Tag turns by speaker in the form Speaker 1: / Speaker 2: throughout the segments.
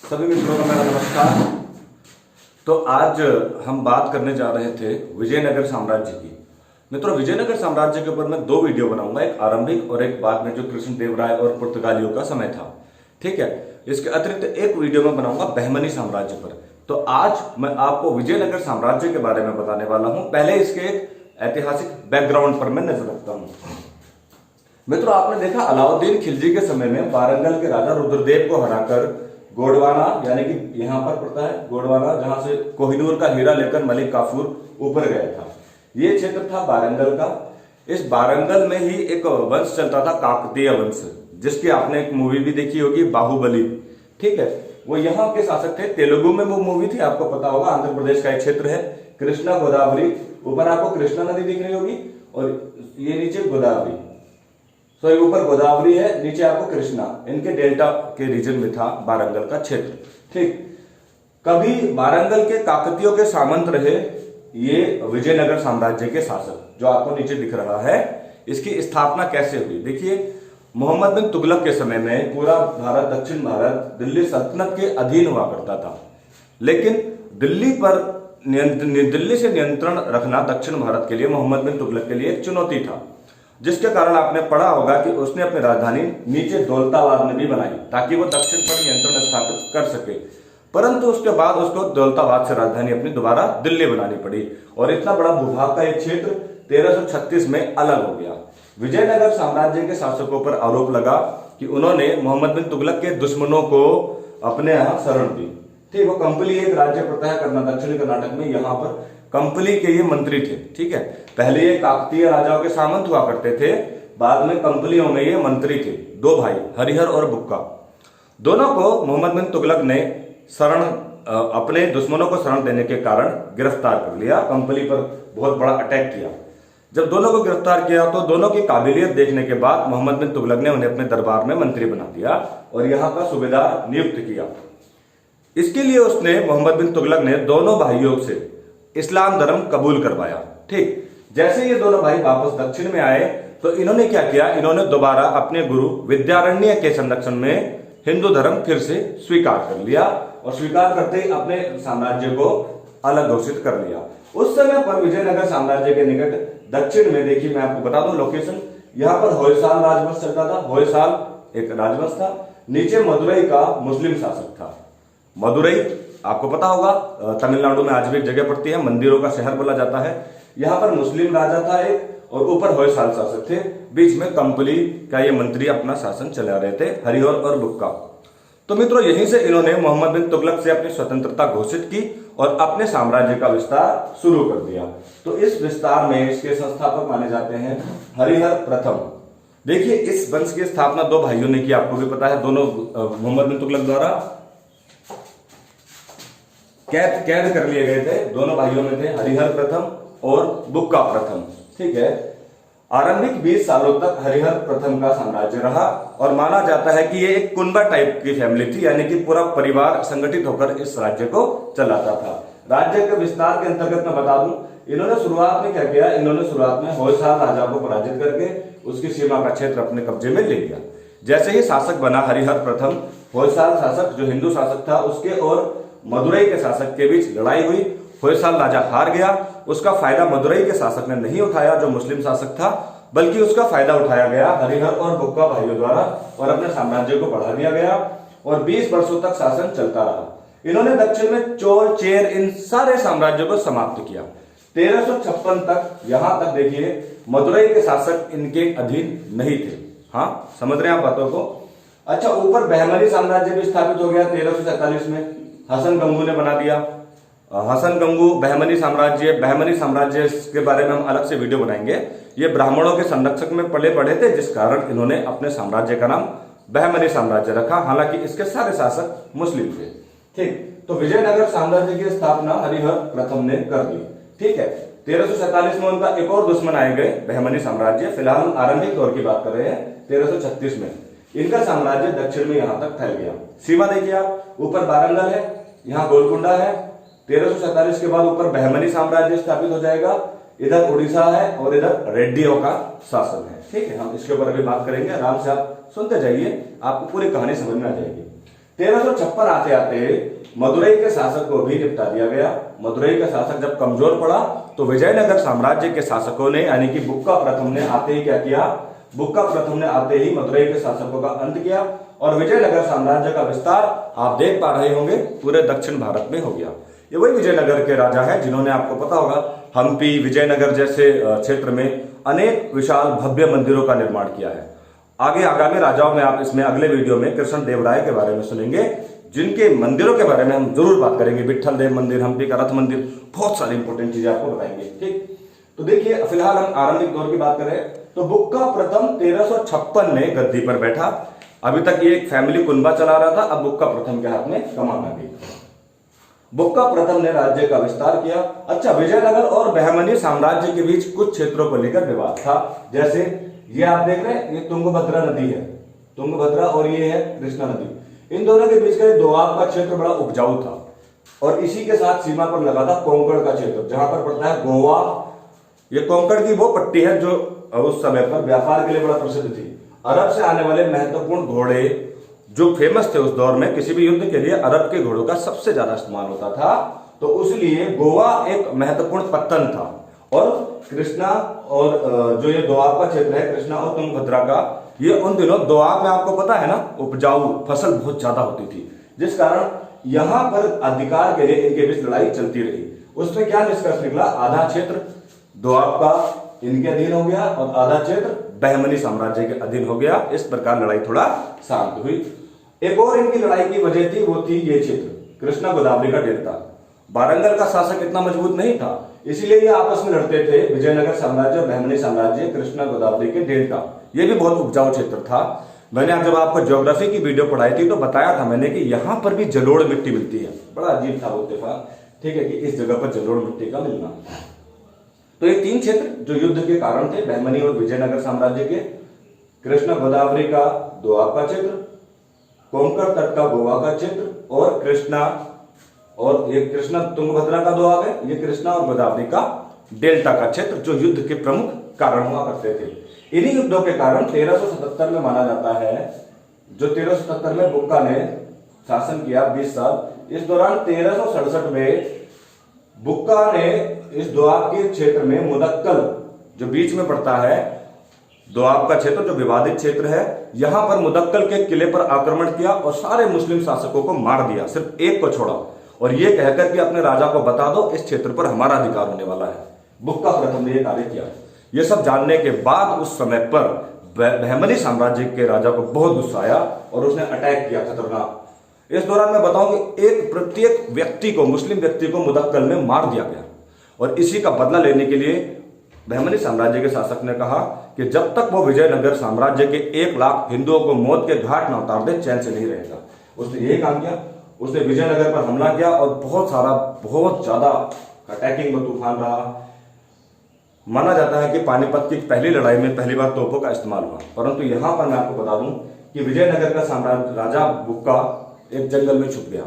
Speaker 1: सभी मित्रों का मेरा नमस्कार। तो आज हम बात करने जा रहे थे विजयनगर साम्राज्य की। मित्रों, विजयनगर साम्राज्य के ऊपर मैं दो वीडियो बनाऊंगा, एक आरंभिक और एक बाद में जो कृष्णदेवराय और पुर्तगालियों का समय था। ठीक है, इसके अतिरिक्त एक वीडियो में बनाऊंगा बहमनी साम्राज्य पर। तो आज मैं आपको विजयनगर साम्राज्य के बारे में बताने वाला हूं। पहले इसके एक ऐतिहासिक बैकग्राउंड पर मैं नजर रखता हूं। मित्रों, आपने देखा अलाउद्दीन खिलजी के समय में वारंगल के राजा रुद्रदेव को हराकर गोंडवाना, यानी कि यहां पर पड़ता है गोंडवाना, जहां से कोहिनूर का हीरा लेकर मलिक काफूर ऊपर गया था। यह क्षेत्र था वारंगल का। इस वारंगल में ही एक वंश चलता था, काकतीय वंश, जिसकी आपने एक मूवी भी देखी होगी, बाहुबली। ठीक है, वो यहाँ के शासक थे। तेलुगु में वो मूवी थी, आपको पता होगा। आंध्र प्रदेश का एक क्षेत्र है, कृष्णा गोदावरी। ऊपर आपको कृष्णा नदी दिख रही होगी और ये नीचे गोदावरी। तो ऊपर गोदावरी है, नीचे आपको कृष्णा। इनके डेल्टा के रीजन में था वारंगल का क्षेत्र। ठीक, कभी वारंगल के काकतियों के सामंत रहे ये विजयनगर साम्राज्य के शासक, जो आपको नीचे दिख रहा है। इसकी स्थापना कैसे हुई देखिए। मोहम्मद बिन तुगलक के समय में पूरा भारत, दक्षिण भारत दिल्ली सल्तनत के अधीन हुआ करता था। लेकिन दिल्ली से नियंत्रण रखना दक्षिण भारत के लिए मोहम्मद बिन तुगलक के लिए एक चुनौती था, जिसके कारण आपने पढ़ा होगा कि उसने अपनी राजधानी नीचे दौलताबाद में भी बनाई, ताकि वो दक्षिण पर नियंत्रण स्थापित कर सके। परंतु उसके बाद उसको दौलताबाद से राजधानी अपनी दोबारा दिल्ली बनानी पड़ी और इतना बड़ा भूभाग का एक क्षेत्र 1336 में अलग हो गया। विजयनगर साम्राज्य के शासकों पर आरोप लगा कि उन्होंने मोहम्मद बिन तुगलक के दुश्मनों को अपने यहां शरण दी। ठीक, वो कंपली एक राज्य प्रत्यय करना दक्षिणी कर्नाटक में, यहाँ पर कंपली के ये मंत्री थे। ठीक है, पहले ये काकतीय राजाओं के सामंत हुआ करते थे, बाद में कंपलियों में ये मंत्री थे। दो भाई, हरिहर और बुक्का, दोनों को मोहम्मद बिन तुगलक ने अपने दुश्मनों को शरण देने के कारण गिरफ्तार कर लिया। कंपली पर बहुत बड़ा अटैक किया। जब दोनों को गिरफ्तार किया तो दोनों की काबिलियत देखने के बाद मोहम्मद बिन तुगलक ने उन्हें अपने दरबार में मंत्री बना दिया और यहाँ का सूबेदार नियुक्त किया। इसके लिए उसने मोहम्मद बिन तुगलक ने दोनों भाइयों से इस्लाम धर्म कबूल करवाया। ठीक, जैसे ये दोनों भाई वापस दक्षिण में आए तो इन्होंने क्या किया, इन्होंने दोबारा अपने गुरु विद्यारण्य के संरक्षण में हिंदू धर्म फिर से स्वीकार कर लिया और स्वीकार करते ही अपने साम्राज्य को अलग घोषित कर लिया। उस समय पर विजयनगर साम्राज्य के निकट दक्षिण में, देखिए मैं आपको बता दूं लोकेशन, यहाँ पर होयसाल राजवंश चलता था। होयसाल एक राजवंश था। नीचे मदुरई का मुस्लिम शासक था। मदुरई आपको पता होगा, तमिलनाडु में आज भी एक जगह पड़ती है, मंदिरों का शहर बोला जाता है। यहाँ पर मुस्लिम राजा था एक, और ऊपर होयसाल शासक थे। बीच में कंपली का ये मंत्री अपना शासन चला रहे थे, हरिहर और बुक्का। तो मित्रों, यहीं से इन्होंने मोहम्मद बिन तुगलक से अपनी स्वतंत्रता घोषित की और अपने साम्राज्य का विस्तार शुरू कर दिया। तो इस विस्तार में इसके संस्थापक माने जाते हैं हरिहर प्रथम। देखिए, इस वंश की स्थापना दो भाइयों ने की, आपको भी पता है। दोनों मोहम्मद बिन तुगलक द्वारा कैद कर लिए गए थे। दोनों भाइयों में थे हरिहर प्रथम और बुक्का प्रथम। ठीक है, आरंभिक 20 सालों तक हरिहर प्रथम का साम्राज्य रहा और माना जाता है कि ये एक कुनबा टाइप की फैमिली थी, यानी कि पूरा परिवार संगठित होकर इस राज्य को चलाता था। राज्य के विस्तार के अंतर्गत मैं बता दूं, इन्होंने शुरुआत में क्या किया, इन्होंने शुरुआत में होयसाल राजा को पराजित करके उसकी सीमा का क्षेत्र अपने कब्जे में ले लिया। जैसे ही शासक बना हरिहर प्रथम, होयसाल शासक जो हिंदू शासक था उसके और मदुरई के शासक के बीच लड़ाई हुई। होयसाल राजा हार गया। उसका फायदा मदुरई के शासक ने नहीं उठाया जो मुस्लिम शासक था, बल्कि उसका फायदा उठाया गया हरिहर और बुक्का भाइयों द्वारा और अपने साम्राज्य को बढ़ा दिया गया और 20 वर्षों तक शासन चलता रहा। इन्होंने दक्षिण में चोल, चेर, इन सारे साम्राज्यों को समाप्त किया। 1356 तक, यहां तक देखिए, मदुरई के शासक इनके अधीन नहीं थे। हाँ, समझ रहे हैं आप बातों को। अच्छा, ऊपर बहमनी साम्राज्य भी स्थापित हो गया 1347 में, हसन गंगू ने बना दिया। हसन गंगू बहमनी साम्राज्य के बारे में हम अलग से वीडियो बनाएंगे। ये ब्राह्मणों के संरक्षक में पले पड़े थे, जिस कारण इन्होंने अपने साम्राज्य का नाम बहमनी साम्राज्य रखा। हालांकि इसके सारे शासक मुस्लिम थे। ठीक, तो विजयनगर साम्राज्य की स्थापना हरिहर प्रथम ने कर दी। ठीक है, 1347 में उनका एक और दुश्मन आए गए, बहमनी साम्राज्य। फिलहाल हम आरंभिक दौर की बात कर रहे हैं। 1336 में इनका साम्राज्य दक्षिण में यहां तक फैल गया। सीमा देखिए आप, ऊपर वारंगल है, यहाँ गोलकुंडा है। 1347 के बाद ऊपर बहमनी साम्राज्य स्थापित हो जाएगा। इधर उड़ीसा है और इधर रेड्डियों का शासन है। ठीक है, हम इसके ऊपर अभी बात करेंगे। आराम से आप सुनते जाइए, आपको पूरी कहानी समझ में आ जाएगी। 1356 आते आते मदुरई के शासक को भी निपटा दिया गया। मदुरई का शासक जब कमजोर पड़ा तो विजयनगर साम्राज्य के शासकों ने यानी कि बुक्का प्रथम ने आते ही क्या किया, बुक्का प्रथम ने आते ही मदुरई के शासकों का अंत किया और विजयनगर साम्राज्य का विस्तार आप देख पा रहे होंगे पूरे दक्षिण भारत में हो गया। ये वही विजयनगर के राजा हैं जिन्होंने, आपको पता होगा, हम्पी, विजयनगर जैसे क्षेत्र में अनेक विशाल भव्य मंदिरों का निर्माण किया है। आगे आगामी राजाओं में आप इसमें अगले वीडियो में कृष्ण देव राय के बारे में सुनेंगे, जिनके मंदिरों के बारे में हम जरूर बात करेंगे। विठल देव मंदिर, हम्पी का रथ मंदिर, बहुत सारी इंपॉर्टेंट चीजें आपको बताएंगे। ठीक, तो देखिए फिलहाल हम आरंभिक दौर की बात करें तो बुक्का प्रथम 1356 में गद्दी पर बैठा। अभी तक ये एक फैमिली कुनबा चला रहा था, अब बुक्का प्रथम के हाथ में कमान आ गई। बुक्का प्रथम ने राज्य का विस्तार किया। अच्छा, विजयनगर और बहमनी साम्राज्य के बीच कुछ क्षेत्रों को लेकर विवाद था। जैसे ये आप देख रहे हैं, ये तुंगभद्रा नदी है, तुंगभद्रा, और ये है कृष्णा नदी। इन दोनों के बीच का दोआब का क्षेत्र बड़ा उपजाऊ था और इसी के साथ सीमा पर लगा था कोंकण का क्षेत्र, जहां पर पड़ता है गोवा। ये कोंकण की वो पट्टी है जो उस समय पर व्यापार के लिए बड़ा प्रसिद्ध थी। अरब से आने वाले महत्वपूर्ण घोड़े जो फेमस थे उस दौर में, किसी भी युद्ध के लिए अरब के घोड़ों का सबसे ज्यादा इस्तेमाल होता था, तो इसलिए गोवा एक महत्वपूर्ण पत्तन था। और कृष्णा और जो ये दोआब का क्षेत्र है, कृष्णा और तुंगभद्रा का, ये उन दिनों दोआब में आपको पता है ना, उपजाऊ फसल बहुत ज्यादा होती थी, जिस कारण यहां पर अधिकार के लिए इनके बीच लड़ाई चलती रही। उसमें क्या निष्कर्ष निकला, आधा क्षेत्र दोआब का इनके अधीन हो गया और आधा क्षेत्र बहमनी साम्राज्य के अधीन हो गया। इस प्रकार लड़ाई थोड़ा शांत हुई। एक और इनकी लड़ाई की वजह थी, वो थी ये क्षेत्र कृष्णा गोदावरी का डेल्टा। वारंगल का शासक इतना मजबूत नहीं था, इसीलिए ये आपस में लड़ते थे, विजयनगर साम्राज्य और बहमनी साम्राज्य, कृष्णा गोदावरी के डेल्टा। ये भी बहुत उपजाऊ क्षेत्र था। मैंने जब आपको ज्योग्राफी की वीडियो पढ़ाई थी तो बताया था मैंने कि यहां पर भी जलोढ़ मिट्टी मिलती है। बड़ा अजीब था वो इत्तेफाक, ठीक है, कि इस जगह पर जलोढ़ मिट्टी का मिलना। तो ये तीन क्षेत्र जो युद्ध के कारण थे, बहमनी और विजयनगर साम्राज्य के, कृष्णा गोदावरी का दोआब का क्षेत्र, कोंकण तट का गोवा का क्षेत्र, और कृष्णा, और ये कृष्णा तुंगभद्रा का दोआब है, ये कृष्णा और गोदावरी का डेल्टा का क्षेत्र, जो युद्ध के प्रमुख कारण हुआ करते थे। इन्हीं युद्धों के कारण 1377 में माना जाता है, जो 1377 में बुक्का ने शासन किया 20 साल, इस दौरान 1367 में बुक्का ने इस दोआब के क्षेत्र में मुदक्कल, जो बीच में पड़ता है, दोआब का क्षेत्र जो विवादित क्षेत्र है, यहां पर मुदक्कल के किले पर आक्रमण किया और सारे मुस्लिम शासकों को मार दिया, सिर्फ एक को छोड़ा, और यह कहकर कि अपने राजा को बता दो इस क्षेत्र पर हमारा अधिकार होने वाला है। बुक्का प्रथम ने यह कार्य किया। यह सब जानने के बाद उस समय पर बहमनी साम्राज्य के राजा को बहुत गुस्सा आया और उसने अटैक किया खतरनाक। इस दौरान मैं बताऊं कि एक प्रत्येक व्यक्ति को, मुस्लिम व्यक्ति को मुदक्कल में मार दिया गया और इसी का बदला लेने के लिए बहमनी साम्राज्य के शासक ने कहा कि जब तक वो विजयनगर साम्राज्य के 1 लाख हिंदुओं को मौत के घाट न उतार दे, चैन से नहीं रहेगा। उसने यही काम किया, उसने विजयनगर पर हमला किया और बहुत ज्यादा अटैकिंग में तूफान रहा। माना जाता है कि पानीपत की पहली लड़ाई में पहली बार तोपों का इस्तेमाल हुआ। परंतु यहां पर मैं आपको बता दूं कि विजयनगर का साम्राज्य राजा बुक्का एक जंगल में छुप गया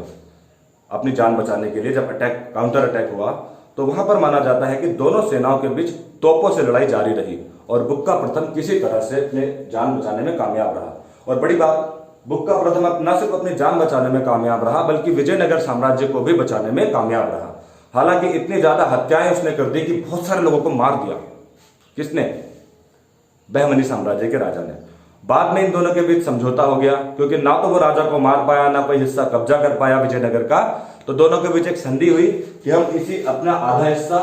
Speaker 1: अपनी जान बचाने के लिए। जब काउंटर अटैक हुआ तो वहां पर माना जाता है कि दोनों सेनाओं के बीच तोपों से लड़ाई जारी रही और बुक्का प्रथम किसी तरह से अपने जान बचाने में कामयाब रहा। और बड़ी बात, बुक्का प्रथम न सिर्फ अपनी जान बचाने में कामयाब रहा बल्कि विजयनगर साम्राज्य को भी बचाने में कामयाब रहा। हालांकि इतनी ज्यादा हत्याएं उसने कर दी कि बहुत सारे लोगों को मार दिया। किसने? बहमनी साम्राज्य के राजा ने। बाद में इन दोनों के बीच समझौता हो गया, क्योंकि ना तो वो राजा को मार पाया, ना कोई हिस्सा कब्जा कर पाया विजयनगर का। तो दोनों के बीच एक संधि हुई कि हम इसी अपना आधा हिस्सा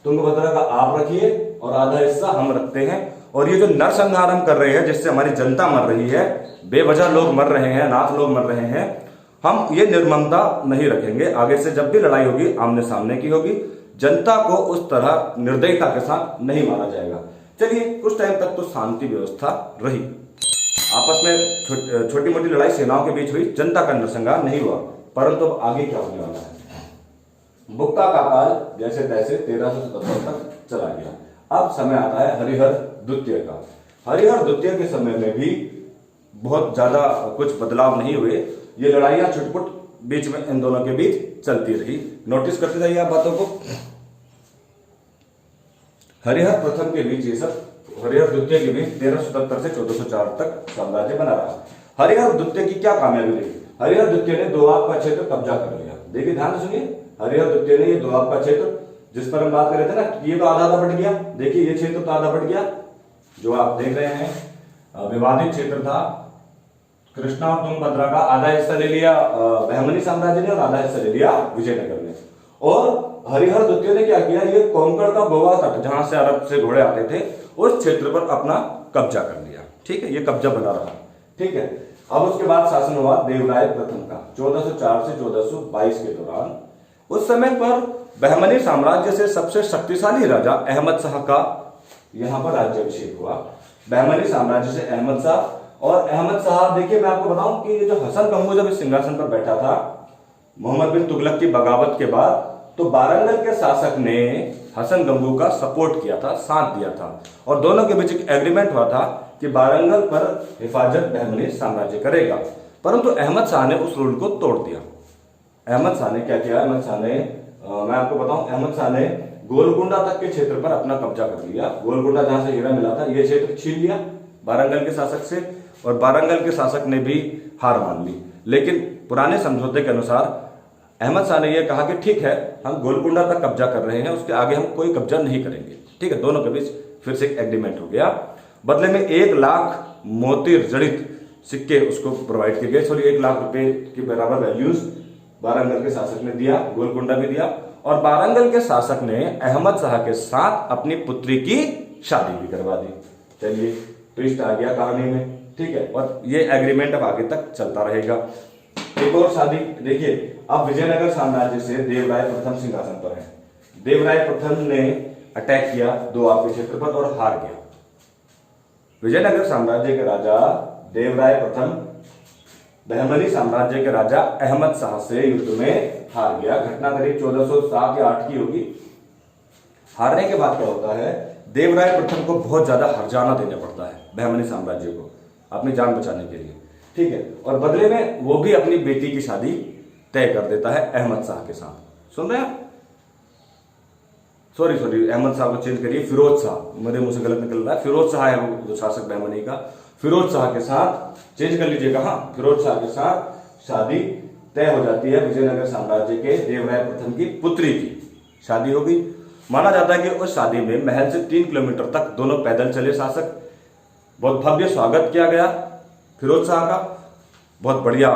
Speaker 1: तुंगभद्रा का आप रखिए और आधा हिस्सा हम रखते हैं। और ये जो नरसंहार हम कर रहे हैं, जिससे हमारी जनता मर रही है, बेवजह लोग मर रहे हैं, अनाथ लोग मर रहे हैं, हम ये निर्ममता नहीं रखेंगे। आगे से जब भी लड़ाई होगी आमने सामने की होगी, जनता को उस तरह निर्दयता के साथ नहीं मारा जाएगा। चलिए, कुछ टाइम तक तो शांति व्यवस्था रही, आपस में छोटी मोटी लड़ाई सेनाओं के बीच हुई, जनता का नरसंहार नहीं हुआ। परंतु अब आगे क्या होने वाला है? बुक्का का काल जैसे तैसे 1377 तक चला गया। अब समय आता है हरिहर द्वितीय का। हरिहर द्वितीय के समय में भी बहुत ज्यादा कुछ बदलाव नहीं हुए। ये लड़ाइयां छुटपुट बीच में इन दोनों के बीच चलती रही। नोटिस करते जाइए आप बातों को। हरिहर प्रथम के बीच ये सब, हरिहर द्वितीय के बीच 1377 से 1404 तक साम्राज्य बना रहा। हरिहर द्वितीय की क्या कामयाबी रही? हरिहर द्वितीय ने दोआब का क्षेत्र कब्जा कर लिया। देखिए ध्यान से सुनिए, हरिहर द्वितीय ने ये दोआब का क्षेत्र, जिस पर हम बात कर रहे थे ना, ये तो आधा आधा बट गया। देखिए ये क्षेत्र तो आधा बट गया, जो आप देख रहे हैं विवादित क्षेत्र था। कृष्णा और तुंगभद्रा का आधा हिस्सा ले लिया बहमनी साम्राज्य ने और आधा हिस्सा ले लिया विजयनगर ने। और हरिहर द्वितीय ने क्या किया, ये कोंकण का गोवा तट, जहां से अरब से घोड़े आते थे, उस क्षेत्र पर अपना कब्जा कर लिया। ठीक है, ये कब्जा बना रहा। ठीक है, अब उसके बाद शासन हुआ देवराय प्रथम का 1404 से 1422 के दौरान। उस समय पर बहमनी साम्राज्य से सबसे शक्तिशाली राजा अहमद शाह का यहां पर राज्याभिषेक हुआ। बहमनी साम्राज्य से अहमद शाह, और अहमद शाह, देखिए मैं आपको बताऊं कि ये जो हसन गंगू जब इस सिंहासन पर बैठा था मोहम्मद बिन तुगलक की बगावत के बाद, तो बारंगल के शासक ने हसन गंगू का सपोर्ट किया था, साथ दिया था, और दोनों के बीच एक एग्रीमेंट हुआ था कि बारंगल पर हिफाजत बहमनी साम्राज्य करेगा। परंतु अहमद शाह ने उस रूल को तोड़ दिया। अहमद शाह ने क्या किया, अहमद शाह ने मैं आपको बताऊं, अहमद शाह ने गोलकुंडा तक के क्षेत्र पर अपना कब्जा कर लिया। गोलकुंडा जहां से हीरा मिला था, यह क्षेत्र छीन लिया बारंगल के शासक से, और बारंगल के शासक ने भी हार मान ली। लेकिन पुराने समझौते के अनुसार अहमद शाह ने यह कहा कि ठीक है, हम गोलकुंडा तक कब्जा कर रहे हैं, उसके आगे हम कोई कब्जा नहीं करेंगे। ठीक है, दोनों के बीच फिर से एक एग्रीमेंट हो गया। बदले में 1 लाख मोती जड़ित सिक्के उसको प्रोवाइड किए गए। सॉरी, 1 लाख रुपए के बराबर वैल्यूज बारंगल के शासक ने दिया, गोलकुंडा भी दिया, और बारंगल के शासक ने अहमद शाह के साथ अपनी पुत्री की शादी भी करवा दी। चलिए, ट्विस्ट आ गया कहानी में। ठीक है, और ये एग्रीमेंट अब आगे तक चलता रहेगा। एक और शादी देखिए, अब विजयनगर साम्राज्य से देवराय प्रथम सिंहासन पर है। देवराय प्रथम ने अटैक किया दोआब के क्षेत्र पर और हार गया। विजयनगर साम्राज्य के राजा देवराय प्रथम बहमनी साम्राज्य के राजा अहमद शाह से युद्ध में हार गया। घटना करीब 1407 या 8 की होगी। हारने के बाद क्या होता है, देवराय प्रथम को बहुत ज्यादा हर्जाना देना पड़ता है बहमनी साम्राज्य को अपनी जान बचाने के लिए। ठीक है, और बदले में वो भी अपनी बेटी की शादी तय कर देता है अहमद शाह के साथ। सुन रहे हैं आप? सॉरी, अहमद शाह को चेंज करिए, फिरोज शाह, मेरे मुंह से गलत निकल रहा है। फिरोज शाह है वो जो शासक बहमनी का, फिरोज शाह के साथ चेंज कर लीजिएगा। हाँ, फिरोज शाह के साथ शादी तय हो जाती है। विजयनगर साम्राज्य के देवराय प्रथम की पुत्री की शादी हो गई। माना जाता है कि उस शादी में महल से 3 किलोमीटर तक दोनों पैदल चले शासक। बहुत भव्य स्वागत किया गया फिरोज शाह का, बहुत बढ़िया,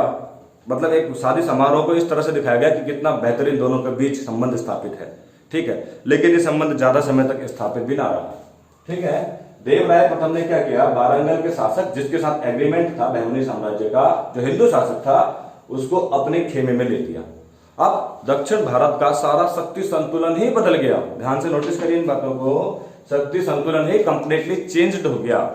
Speaker 1: मतलब एक शादी समारोह को इस तरह से दिखाया गया कि कितना बेहतरीन दोनों के बीच संबंध स्थापित है। ठीक है, लेकिन ये संबंध ज्यादा समय तक स्थापित भी ना रहा। ठीक है, देवराय प्रथम ने क्या किया, बारंगल के शासक जिसके साथ एग्रीमेंट था बहमनी साम्राज्य का, जो हिंदू शासक था, उसको अपने खेमे में ले लिया। अब दक्षिण भारत का सारा शक्ति संतुलन ही बदल गया। ध्यान से नोटिस करिए इन बातों को, शक्ति संतुलन ही कंप्लीटली चेंज्ड हो गया।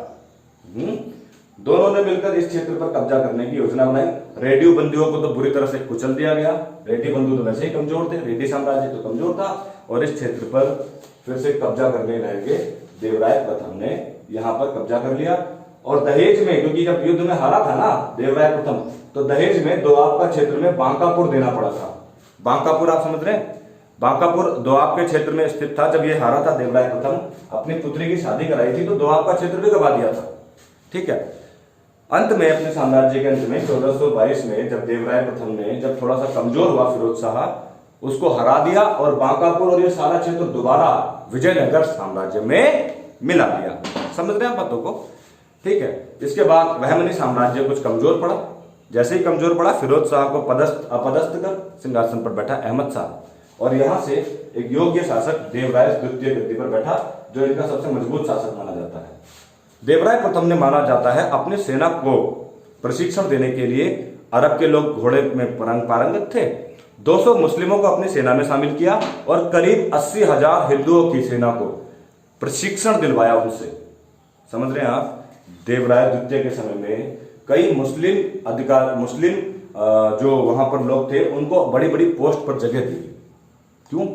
Speaker 1: दोनों ने मिलकर इस क्षेत्र पर कब्जा करने की योजना बनाई। रेडियो बंदियों को तो बुरी तरह से कुचल दिया गया। रेड्डी बंधु तो वैसे ही कमजोर थे, रेड्डी साम्राज्य तो कमजोर था, और इस क्षेत्र पर फिर से कब्जा करने लगे। देवराय प्रथम ने यहां पर कब्जा कर लिया, और दहेज में, क्योंकि जब युद्ध में हारा था ना देवराय प्रथम, तो दहेज में दोआब का क्षेत्र में बांकापुर देना पड़ा था। बांकापुर आप समझ रहे हैं, बांकापुर दोआब के क्षेत्र में स्थित था। जब ये हारा था देवराय प्रथम, अपनी पुत्री की शादी कराई थी, तो दोआब का क्षेत्र भी गवा दिया था। ठीक है, अंत में अपने साम्राज्य के अंत में 1422 में जब देवराय प्रथम ने जब थोड़ा सा कमजोर हुआ फिरोज शाह, उसको हरा दिया और बांकापुर और ये सारा क्षेत्र दोबारा विजयनगर साम्राज्य में मिला दिया। समझ रहे हैं बातों को? ठीक है, इसके बाद बहमनी साम्राज्य कुछ कमजोर पड़ा। जैसे ही कमजोर पड़ा, फिरोज शाह को अपदस्थ कर सिंहासन पर बैठा अहमद शाह, और यहां से एक योग्य शासक देवराय द्वितीय गद्दी पर बैठा, जो इनका सबसे मजबूत शासक माना जाता है। देवराय प्रथम ने माना जाता है अपनी सेना को प्रशिक्षण देने के लिए, अरब के लोग घोड़े में पारंगत थे, 200 मुस्लिमों को अपनी सेना में शामिल किया और करीब 80,000 हिंदुओं की सेना को प्रशिक्षण दिलवाया उनसे। समझ रहे हैं आप? देवराय द्वितीय के समय में कई मुस्लिम जो वहां पर लोग थे, उनको बड़ी बड़ी पोस्ट पर जगह दी। क्यों?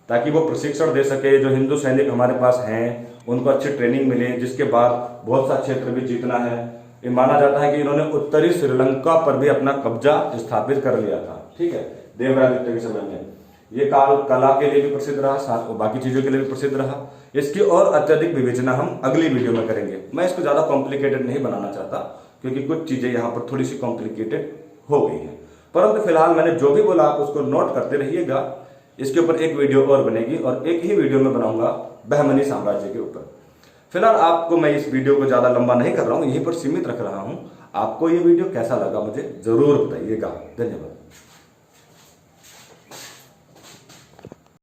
Speaker 1: ताकि वो प्रशिक्षण दे सके। जो हिंदू सैनिक हमारे पास हैं, उनको अच्छी ट्रेनिंग मिले, जिसके बाद बहुत सा क्षेत्र भी जीतना है। ये माना जाता है कि इन्होंने उत्तरी श्रीलंका पर भी अपना कब्जा स्थापित कर लिया था। ठीक है, देवराय द्वितीय के समय में ये काल कला के लिए भी प्रसिद्ध रहा, साथ बाकी चीजों के लिए भी प्रसिद्ध रहा। इसकी और अत्यधिक विवेचना हम अगली वीडियो में करेंगे। मैं इसको ज्यादा कॉम्प्लिकेटेड नहीं बनाना चाहता, क्योंकि कुछ चीजें यहाँ पर थोड़ी सी कॉम्प्लिकेटेड हो गई है। परंतु फिलहाल मैंने जो भी बोला आप उसको नोट करते रहिएगा। इसके ऊपर एक वीडियो और बनेगी और एक ही वीडियो में बनाऊंगा बहमनी साम्राज्य के ऊपर। फिलहाल आपको मैं इस वीडियो को ज्यादा लंबा नहीं कर रहा हूं, यहीं पर सीमित रख रहा हूं। आपको ये वीडियो कैसा लगा मुझे जरूर बताइएगा। धन्यवाद।